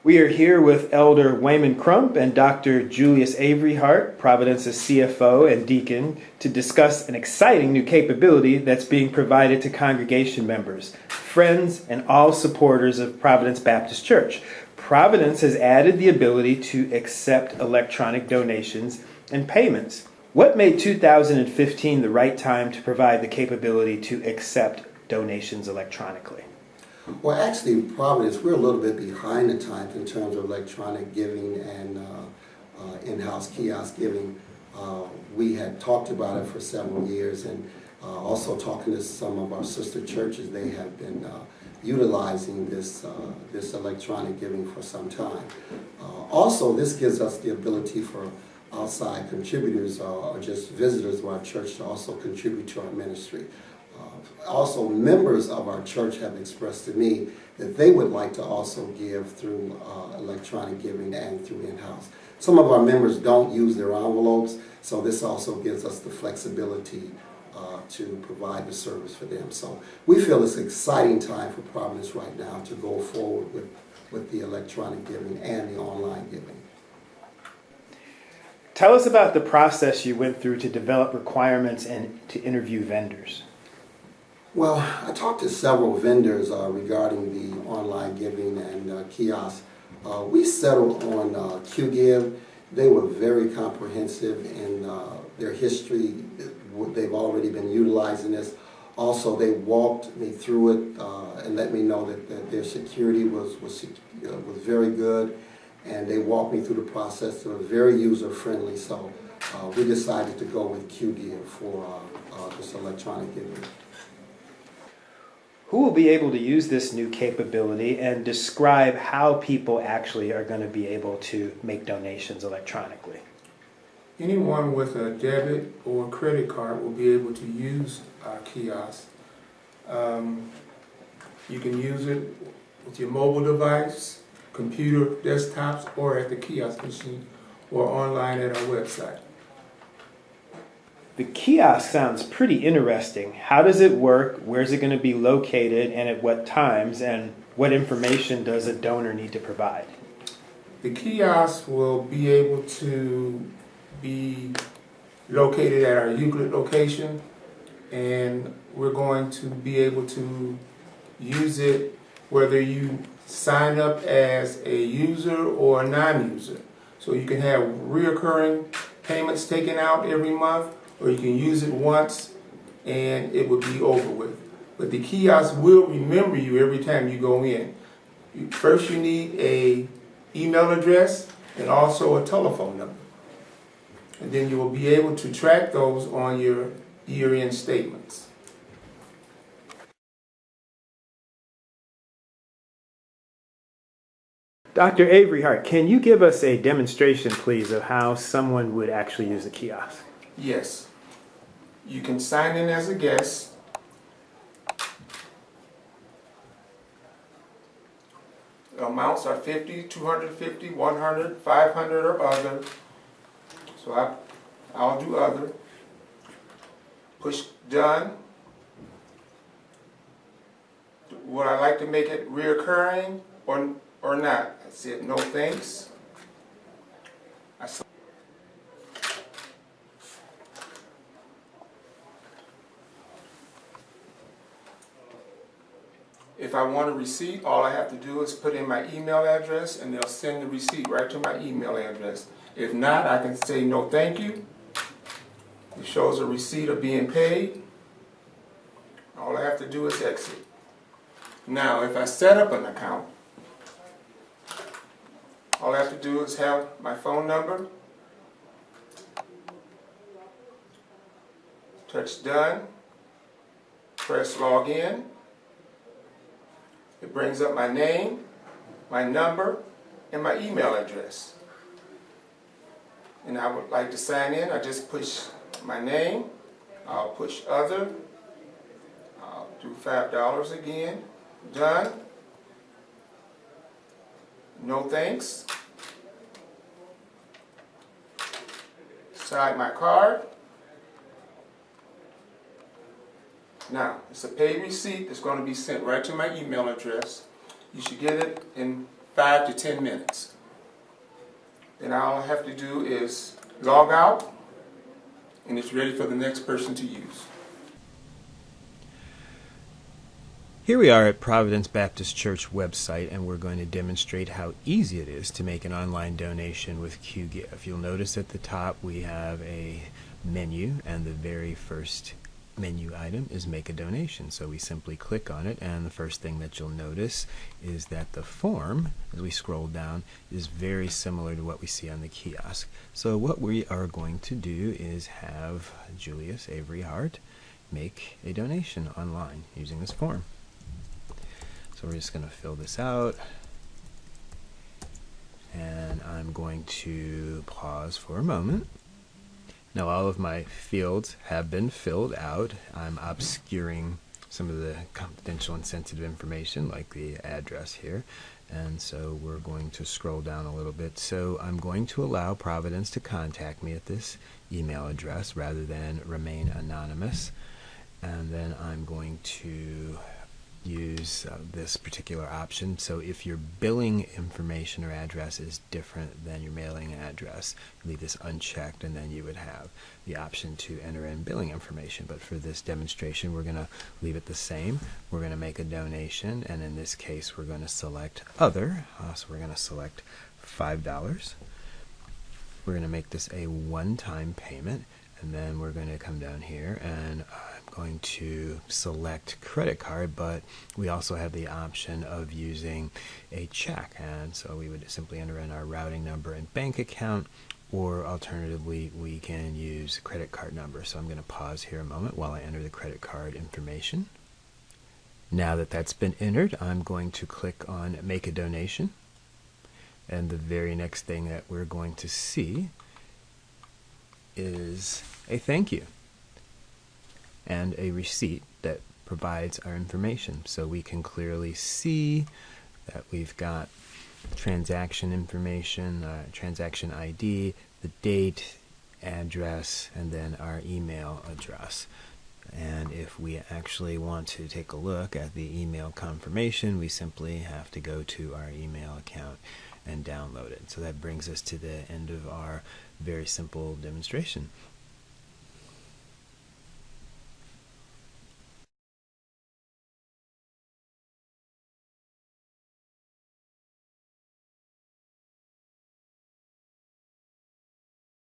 We are here with Elder Waymon Crump and Dr. Julius Averyheart, Providence's CFO and Deacon, to discuss an exciting new capability that's being provided to congregation members, friends, and all supporters of Providence Baptist Church. Providence has added the ability to accept electronic donations and payments. What made 2015 the right time to provide the capability to accept donations electronically? Well, actually, Providence, we're a little bit behind the times in terms of electronic giving and in-house kiosk giving. We had talked about it for several years, and also talking to some of our sister churches, they have been utilizing this electronic giving for some time. Also, this gives us the ability for outside contributors or just visitors to our church to also contribute to our ministry. Also, members of our church have expressed to me that they would like to also give through electronic giving and through in-house. Some of our members don't use their envelopes, so this also gives us the flexibility to provide the service for them. So we feel it's an exciting time for Providence right now to go forward with the electronic giving and the online giving. Tell us about the process you went through to develop requirements and to interview vendors. Well, I talked to several vendors regarding the online giving and kiosks. We settled on QGive. They were very comprehensive in their history. They've already been utilizing this. Also, they walked me through it and let me know that their security was very good, and they walked me through the process. It was very user-friendly, so we decided to go with QGive for this electronic giving. Who will be able to use this new capability, and describe how people actually are going to be able to make donations electronically? Anyone with a debit or credit card will be able to use our kiosk. You can use it with your mobile device, computer, desktops, or at the kiosk machine, or online at our website. The kiosk sounds pretty interesting. How does it work? Where's it going to be located, and at what times? And what information does a donor need to provide? The kiosk will be able to be located at our Euclid location, and we're going to be able to use it whether you sign up as a user or a non-user. So you can have reoccurring payments taken out every month, or you can use it once and it will be over with. But the kiosk will remember you every time you go in. First you need an email address and also a telephone number. And then you will be able to track those on your year-end statements. Dr. Averyheart, can you give us a demonstration, please, of how someone would actually use the kiosk? Yes. You can sign in as a guest. The amounts are 50, 250, 100, 500, or other. So I'll do other. Push done. Would I like to make it reoccurring or not? I said no thanks. If I want a receipt, all I have to do is put in my email address and they'll send the receipt right to my email address. If not, I can say no thank you. It shows a receipt of being paid. All I have to do is exit. Now, if I set up an account, all I have to do is have my phone number, touch done, press login. It brings up my name, my number, and my email address. And I would like to sign in. I just push my name. I'll push other. I'll do $5 again. Done. No thanks. Slide my card. Now, it's a paid receipt that's going to be sent right to my email address. You should get it in 5 to 10 minutes. Then all I have to do is log out, and it's ready for the next person to use. Here we are at Providence Baptist Church website, and we're going to demonstrate how easy it is to make an online donation with QGive. You'll notice at the top we have a menu, and the very first menu item is make a donation. So we simply click on it, and the first thing that you'll notice is that the form, as we scroll down, is very similar to what we see on the kiosk. So what we are going to do is have Julius Averyheart make a donation online using this form. So we're just going to fill this out, and I'm going to pause for a moment. Now all of my fields have been filled out. I'm obscuring some of the confidential and sensitive information like the address here, and so we're going to scroll down a little bit. So I'm going to allow Providence to contact me at this email address rather than remain anonymous, and then I'm going to use this particular option. So if your billing information or address is different than your mailing address, leave this unchecked, and then you would have the option to enter in billing information. But for this demonstration, we're going to leave it the same. We're going to make a donation, and in this case we're going to select other. So we're going to select $5. We're going to make this a one-time payment, and then we're going to come down here, and I'm going to select credit card, but we also have the option of using a check, and so we would simply enter in our routing number and bank account, or alternatively we can use credit card number. So I'm going to pause here a moment while I enter the credit card information. Now that that's been entered, I'm going to click on make a donation, and the very next thing that we're going to see is a thank you and a receipt that provides our information. So we can clearly see that we've got transaction information, transaction ID, the date, address, and then our email address. And if we actually want to take a look at the email confirmation, we simply have to go to our email account and download it. So that brings us to the end of our very simple demonstration.